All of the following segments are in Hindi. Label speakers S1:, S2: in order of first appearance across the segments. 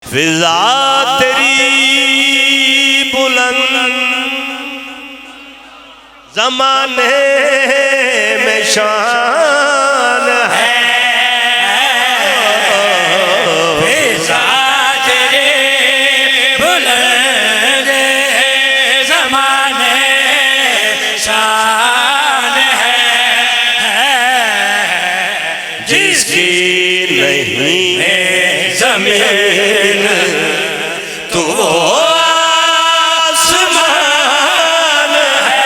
S1: फिजा तेरी बुलंद ज़माने में शान है।
S2: फिजा तेरी बुलंद ज़माने शान है,
S1: जिसकी नहीं है ज़मीन तो वो आसमान है।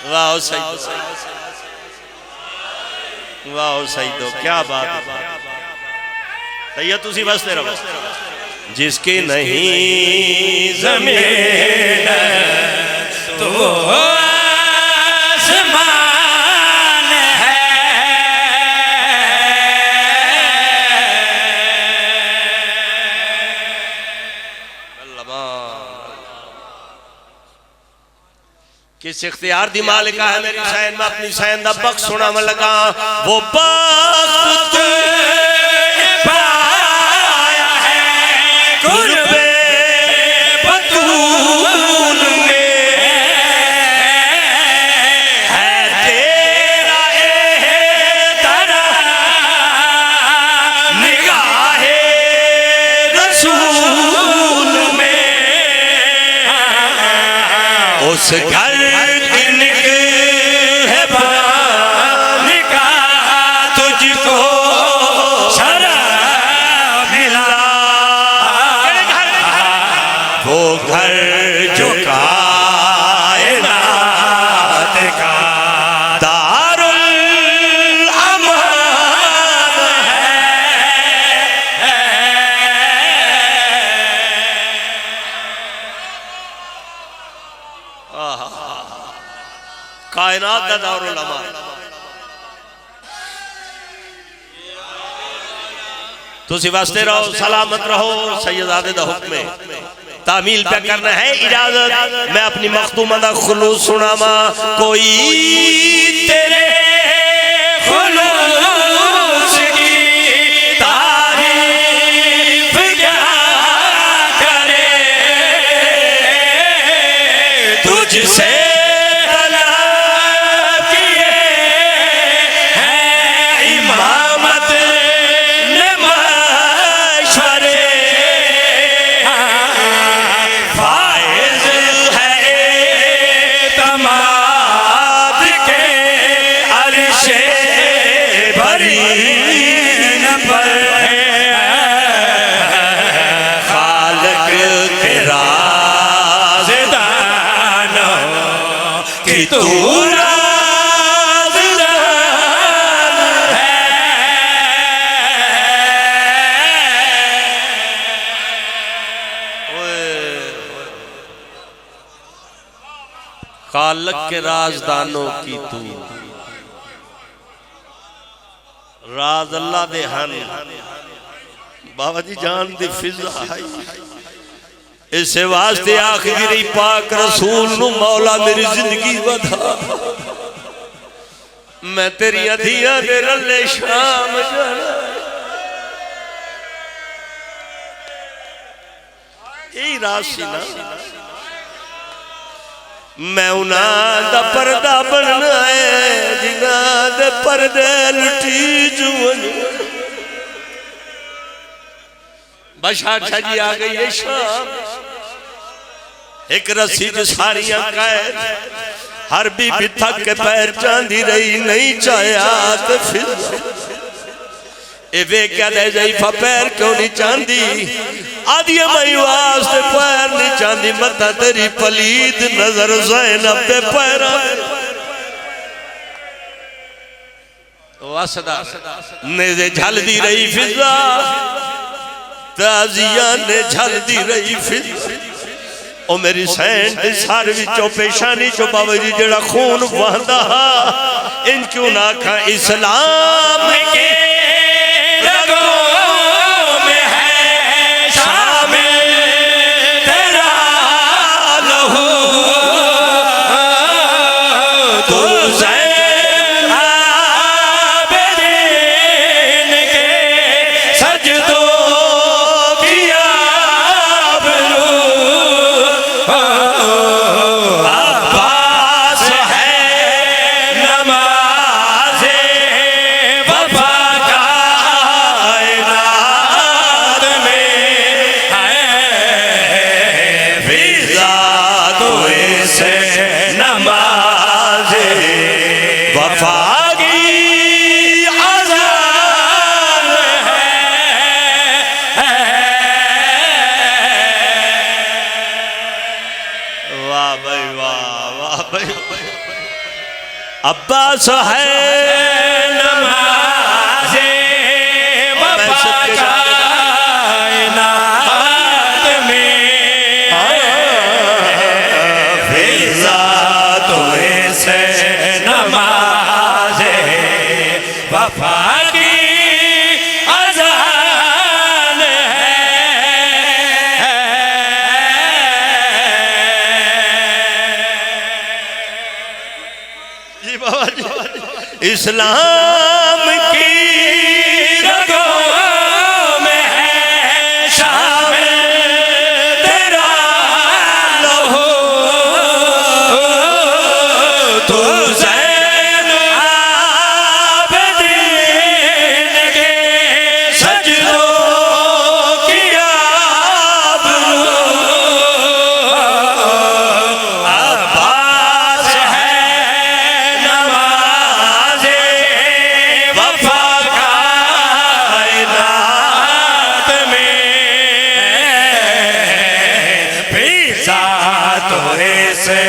S1: वाह सईदो, वाह सईदो, क्या बात है। सैयद तुसी बसते रहो। जिसकी नहीं ज़मीन
S2: तो आसमान है।
S1: किस इख्तियार दी मालिका है मेरी सैन में अपनी सैन दा बख्श सुना में लगा। वो बख्त
S2: पाया है
S1: कुर्बे बतूल में है तेरा
S2: तरह
S1: निगाहे रसूल में। उस घर
S2: तुझको शराब मिला,
S1: वो घर जो कायनात का दारुल अमान है। कायनात का दारुल अमान। तुसी वास्ते रहो, सलामत रहो। सैयदादे दा हुक्म है, तामील पे करना है इजाजत। मैं अपनी मखदूमा दा खुलूस सुनावा। कोई तेरे खुलूस की तारीफ क्या करे, तुझसे खालक के राजदानों की तू राज अल्लाह दे हन। बाबा जी जान दी फिजा आई इस वास्ते आखिरी पाक रसूल नु मौला मेरी जिंदगी वधा। मैं तेरी अधिया दे रले शाम जाना। यही राज सी ना। मैं उन्हां दा पर्दा बनना है जिन्हां दे पर्दे लुटी जुवन। बादशाह जी आ गई है शाम। एक रस्सी च सारियां कैद, हर बीबी थक के पैर चांदी रही, नहीं चाया तो फिर वे क्या दे जाइफा पैर क्यों नहीं चांदी। आदि मई वास्ते पैर नहीं चांदी, मता तेरी पलीद नजर ज़ैनब दे पैर वसदा ने झलदी रही फिजा, ताजिया ने झलदी रही फिजा। ओ मेरी सैन सर विचों पेशानी चो बाबा जी जेड़ा खून बहदा इन क्यों ना खा इस्लाम के अब्बास है
S2: नमाज़े वफा कायनात में फिजा तो ऐसे नमाज़े वफा की अज़ान है।
S1: जी बाबा जी इस्लाम की
S2: रगों में है शामिल तेरा लहू, तू ज़ैन आबिदीन के सजदों की आबरू। अब्बास है नमाज़े वफा कायनात में फिजा तो ऐसे